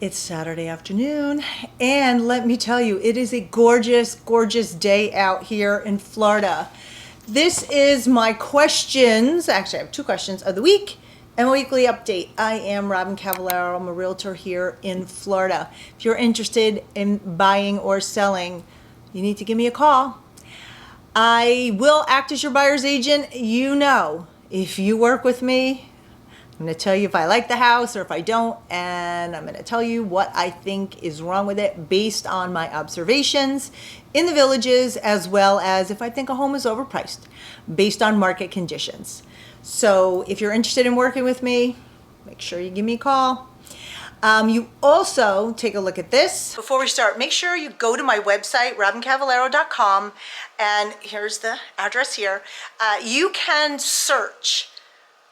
It's Saturday afternoon, and let me tell you, it is a gorgeous, gorgeous day out here in Florida. This is my questions, actually I have two questions of the week and a weekly update. I am Robyn Cavallaro, I'm a realtor here in Florida. If you're interested in buying or selling, you need to give me a call. I will act as your buyer's agent. You know, if you work with me, I'm going to tell you if I like the house or if I don't, and I'm going to tell you what I think is wrong with it based on my observations in the villages, as well as if I think a home is overpriced based on market conditions. So if you're interested in working with me, make sure you give me a call. You also take a look at this. Before we start, make sure you go to my website, robyncavallaro.com, and here's the address here. You can search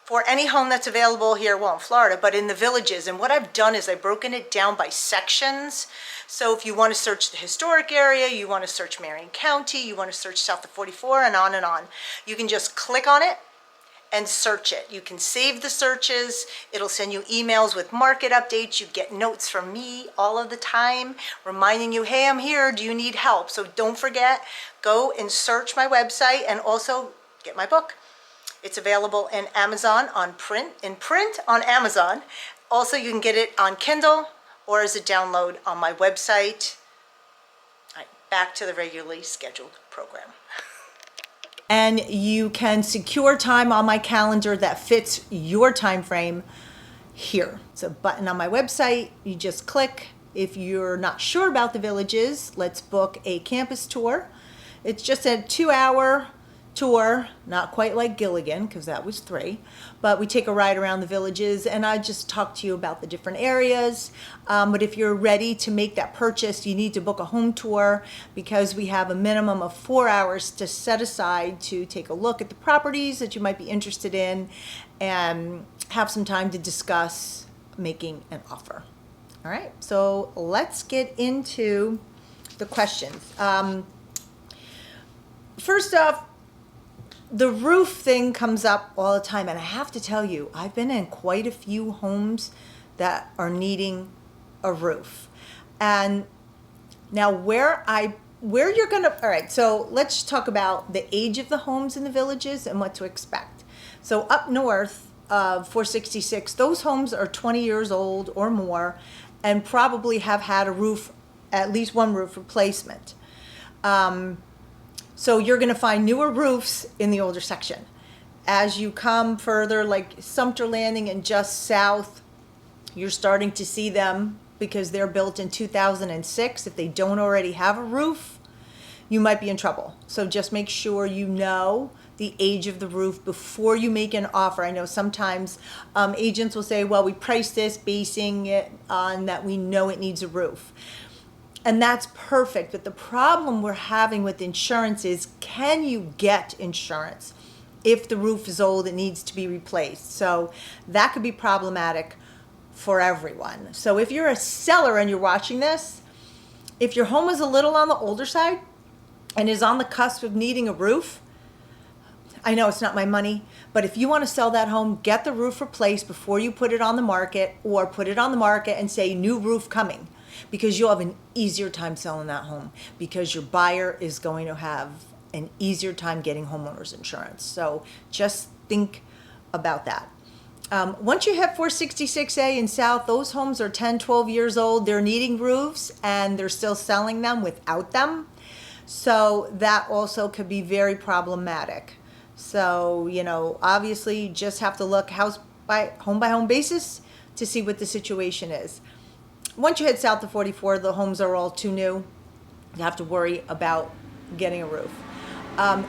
for any home that's available here, well, in Florida, but in the villages. And what I've done is I've broken it down by sections. So if you want to search the historic area, you want to search Marion County, you want to search south of 44, and on, you can just click on it and search it. You can save the searches. It'll send you emails with market updates. You get notes from me all of the time reminding you, hey, I'm here, do you need help? So don't forget, go and search my website and also get my book. It's available in Amazon in print on Amazon. Also, you can get it on Kindle or as a download on my website. All right, back to the regularly scheduled program. And you can secure time on my calendar that fits your time frame here. It's a button on my website. You just click. If you're not sure about the villages, let's book a campus tour. It's just a 2-hour tour, not quite like Gilligan, because that was 3, but we take a ride around the villages and I just talk to you about the different areas. But if you're ready to make that purchase, you need to book a home tour because we have a minimum of 4 hours to set aside to take a look at the properties that you might be interested in and have some time to discuss making an offer. All right, so let's get into the questions. First off, the roof thing comes up all the time, and I have to tell you, I've been in quite a few homes that are needing a roof. And now where you're gonna, all right, so let's talk about the age of the homes in the villages and what to expect. So up north of 466, those homes are 20 years old or more and probably have had a roof, at least one roof replacement. So you're going to find newer roofs in the older section. As you come further, like Sumter Landing and just south, you're starting to see them because they're built in 2006. If they don't already have a roof, you might be in trouble. So just make sure you know the age of the roof before you make an offer. I know sometimes agents will say, well, we priced this basing it on that we know it needs a roof. And that's perfect, but the problem we're having with insurance is, can you get insurance? If the roof is old, it needs to be replaced. So that could be problematic for everyone. So if you're a seller and you're watching this, if your home is a little on the older side and is on the cusp of needing a roof, I know it's not my money, but if you want to sell that home, get the roof replaced before you put it on the market, or put it on the market and say new roof coming. Because you'll have an easier time selling that home because your buyer is going to have an easier time getting homeowners insurance. So just think about that. Once you hit 466A and south, those homes are 10, 12 years old. They're needing roofs and they're still selling them without them. So that also could be very problematic. So, you know, obviously you just have to look home by home basis to see what the situation is. Once you head south to 44, the homes are all too new. You have to worry about getting a roof.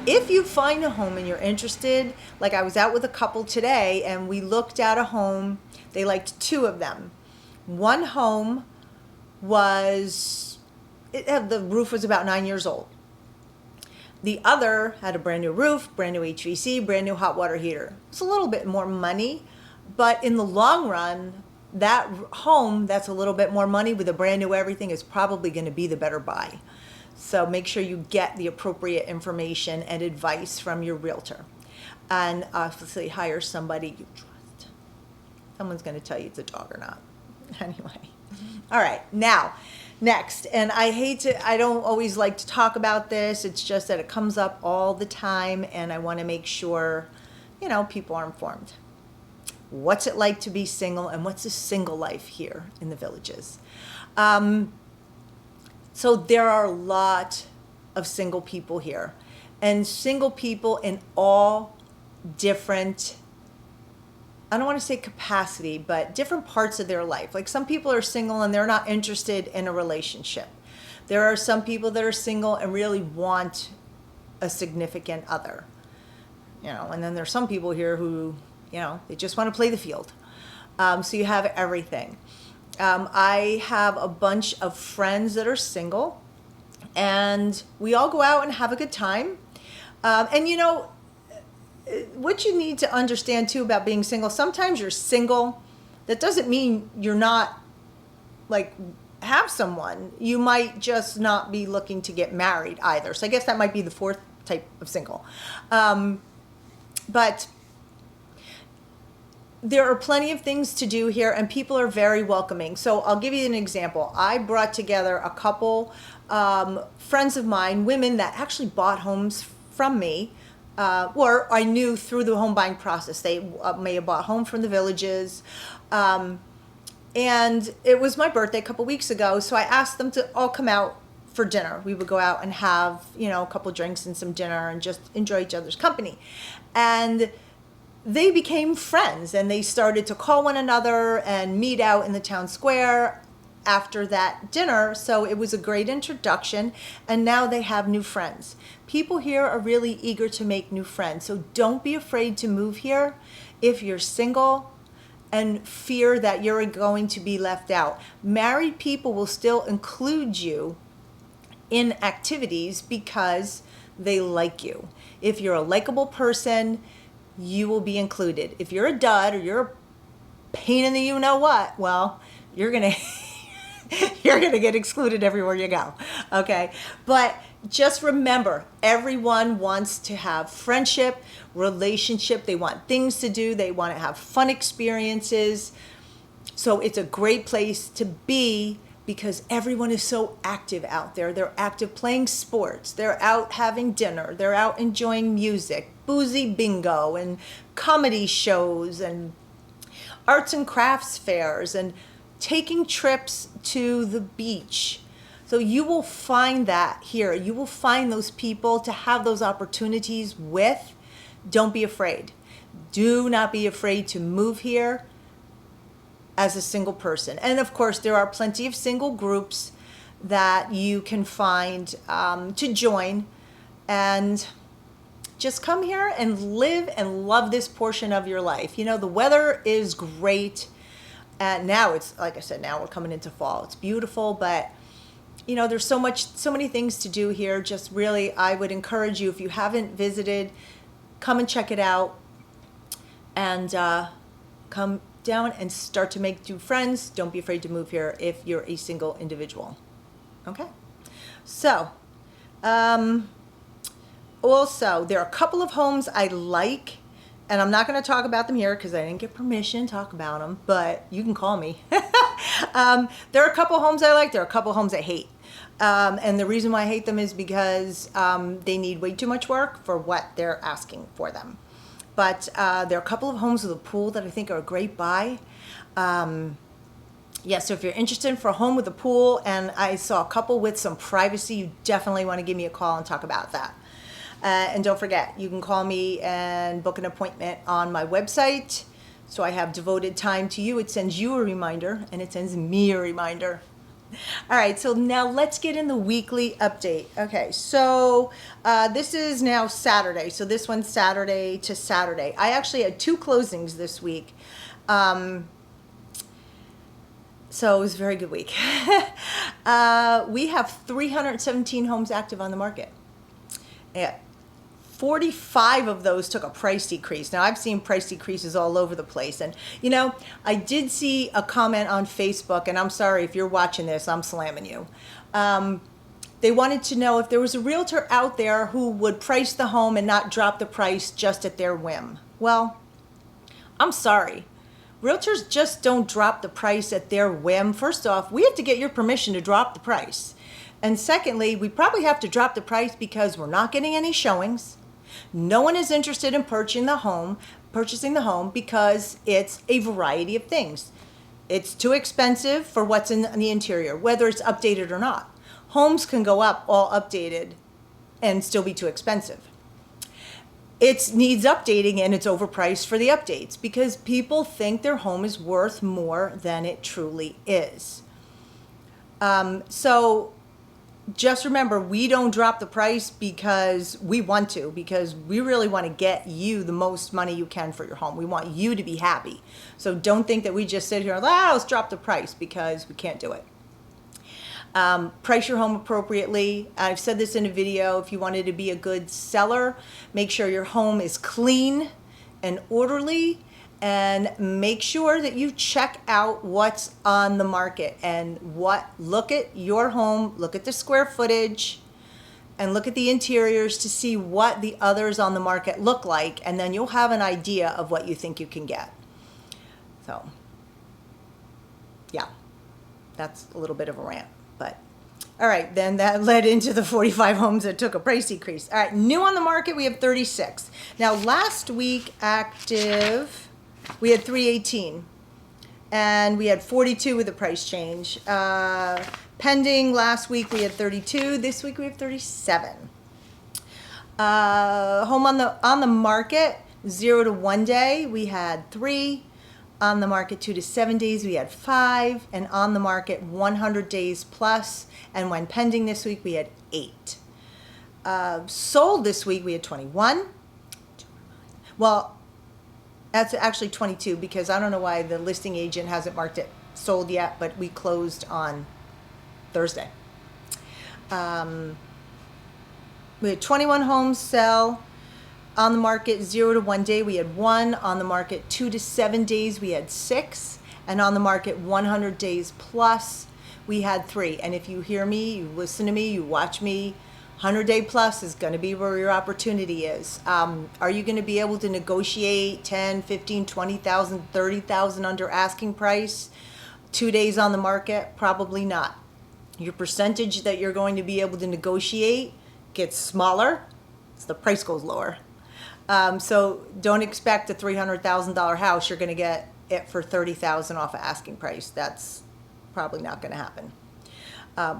If you find a home and you're interested, like I was out with a couple today and we looked at a home, they liked 2 of them. One home the roof was about 9 years old. The other had a brand new roof, brand new HVAC, brand new hot water heater. It's a little bit more money, but in the long run, that home that's a little bit more money with a brand new everything is probably going to be the better buy. So make sure you get the appropriate information and advice from your realtor. And obviously hire somebody you trust. Someone's going to tell you it's a dog or not. Anyway. All right, now, next, and I don't always like to talk about this. It's just that it comes up all the time, and I want to make sure, people are informed. What's it like to be single, and what's a single life here in the Villages? So there are a lot of single people here, and single people in all different, I don't want to say capacity, but different parts of their life. Like some people are single and they're not interested in a relationship. There are some people that are single and really want a significant other. And then there's some people here who, they just want to play the field. So you have everything. I have a bunch of friends that are single, and we all go out and have a good time. And what you need to understand too about being single, sometimes you're single. That doesn't mean you're not have someone. You might just not be looking to get married either. So I guess that might be the fourth type of single. But there are plenty of things to do here, and people are very welcoming. So I'll give you an example. I brought together a couple friends of mine, women that actually bought homes from me, or I knew through the home buying process. They may have bought home from the Villages. And it was my birthday a couple weeks ago, so I asked them to all come out for dinner. We would go out and have, a couple drinks and some dinner and just enjoy each other's company. And they became friends, and they started to call one another and meet out in the town square after that dinner. So it was a great introduction, and now they have new friends. People here are really eager to make new friends. So don't be afraid to move here if you're single and fear that you're going to be left out. Married people will still include you in activities because they like you. If you're a likable person, you will be included. If you're a dud or you're a pain in the you-know-what, well, you're gonna get excluded everywhere you go, okay? But just remember, everyone wants to have friendship, relationship. They want things to do. They want to have fun experiences. So it's a great place to be because everyone is so active out there. They're active playing sports. They're out having dinner. They're out enjoying music, boozy bingo, and comedy shows, and arts and crafts fairs, and taking trips to the beach. So you will find that here. You will find those people to have those opportunities with. Don't be afraid. Do not be afraid to move here as a single person. And of course, there are plenty of single groups that you can find to join, and just come here and live and love this portion of your life. The weather is great. Now it's, like I said, now we're coming into fall. It's beautiful, but there's so many things to do here. Just really, I would encourage you, if you haven't visited, come and check it out, and come down and start to make new friends. Don't be afraid to move here if you're a single individual. Okay. So, also, there are a couple of homes I like, and I'm not going to talk about them here because I didn't get permission to talk about them, but you can call me. There are a couple homes I like. There are a couple homes I hate. And the reason why I hate them is because they need way too much work for what they're asking for them. But there are a couple of homes with a pool that I think are a great buy. So if you're interested for a home with a pool, and I saw a couple with some privacy, you definitely want to give me a call and talk about that. And don't forget, you can call me and book an appointment on my website. So I have devoted time to you. It sends you a reminder, and it sends me a reminder. All right, so now let's get in the weekly update. Okay, so this is now Saturday. So this one's Saturday to Saturday. I actually had 2 closings this week. So it was a very good week. We have 317 homes active on the market. Yeah. 45 of those took a price decrease. Now, I've seen price decreases all over the place. And, I did see a comment on Facebook, and I'm sorry if you're watching this, I'm slamming you. They wanted to know if there was a realtor out there who would price the home and not drop the price just at their whim. Well, I'm sorry. Realtors just don't drop the price at their whim. First off, we have to get your permission to drop the price. And secondly, we probably have to drop the price because we're not getting any showings. No one is interested in purchasing the home because it's a variety of things. It's too expensive for what's in the interior, whether it's updated or not. Homes can go up all updated and still be too expensive. It needs updating and it's overpriced for the updates because people think their home is worth more than it truly is. So just remember, we don't drop the price because we want to, because we really want to get you the most money you can for your home. We want you to be happy. So don't think that we just sit here and let's drop the price, because we can't do it. Price your home appropriately. I've said this in a video. If you wanted to be a good seller, make sure your home is clean and orderly, and make sure that you check out what's on the market and look at your home, look at the square footage, and look at the interiors to see what the others on the market look like, and then you'll have an idea of what you think you can get. So, yeah, that's a little bit of a rant, but all right, then that led into the 45 homes that took a price decrease. All right, new on the market, we have 36. Now, last week, active, we had 318, and we had 42 with a price change. Pending last week, we had 32. This week, we have 37. Home on the market, 0 to 1 day, we had 3. On the market, 2 to 7 days, we had 5. And on the market, 100 days plus. And when pending this week, we had 8. Sold this week, we had 21. Well, that's actually 22, because I don't know why the listing agent hasn't marked it sold yet, but we closed on Thursday. We had 21 homes sell. On the market, 0 to 1 day, we had 1. On the market, 2 to 7 days, we had 6. And on the market, 100 days plus, we had 3. And if you hear me, you listen to me, you watch me, 100-day plus is going to be where your opportunity is. Are you going to be able to negotiate 10, 15, 20,000, 30,000 under asking price 2 days on the market? Probably not. Your percentage that you're going to be able to negotiate gets smaller, so the price goes lower. So don't expect a $300,000 house. You're going to get it for $30,000 off of asking price. That's probably not going to happen.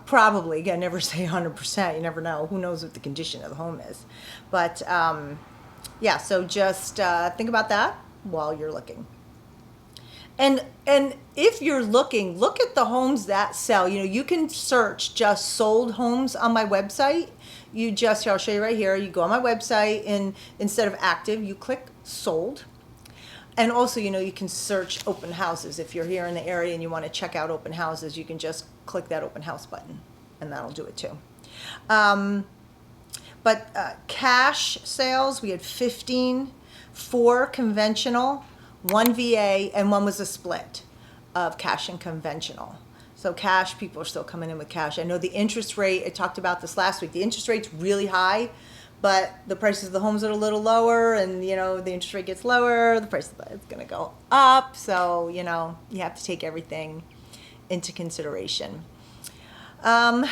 Probably, again, never say 100%. You never know. Who knows what the condition of the home is? But yeah, so just think about that while you're looking. And if you're looking, look at the homes that sell. You know, you can search just sold homes on my website. I'll show you right here. You go on my website, and instead of active, you click sold. And also, you know, you can search open houses. If you're here in the area and you want to check out open houses, you can just click that open house button, and that'll do it too. But cash sales, we had 15, 4 conventional, 1 VA, and 1 was a split of cash and conventional. So cash, people are still coming in with cash. I know the interest rate, I talked about this last week, the interest rate's really high, but the prices of the homes are a little lower, and, you know, the interest rate gets lower, the price is going to go up. So, you know, you have to take everything into consideration. That's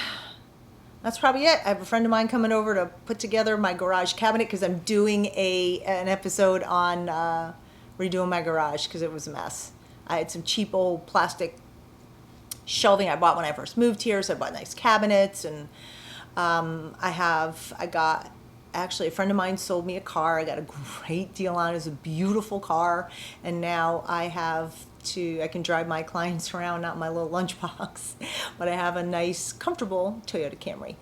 probably it. I have a friend of mine coming over to put together my garage cabinet, because I'm doing an episode on redoing my garage because it was a mess. I had some cheap old plastic shelving I bought when I first moved here, so I bought nice cabinets, and actually a friend of mine sold me a car. I got a great deal on it. It's a beautiful car, and now I can drive my clients around, not my little lunchbox, but I have a nice, comfortable Toyota Camry.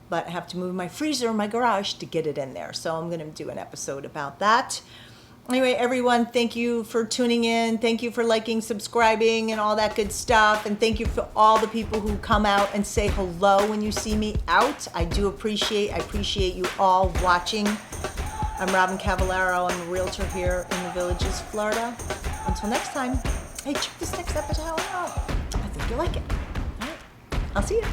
But I have to move my freezer in my garage to get it in there, so I'm going to do an episode about that. Anyway, everyone, thank you for tuning in. Thank you for liking, subscribing, and all that good stuff. And thank you for all the people who come out and say hello when you see me out. I appreciate you all watching. I'm Robyn Cavallaro. I'm a realtor here in the Villages, Florida. Until next time, hey, check this next episode out. I think you'll like it. All right, I'll see you.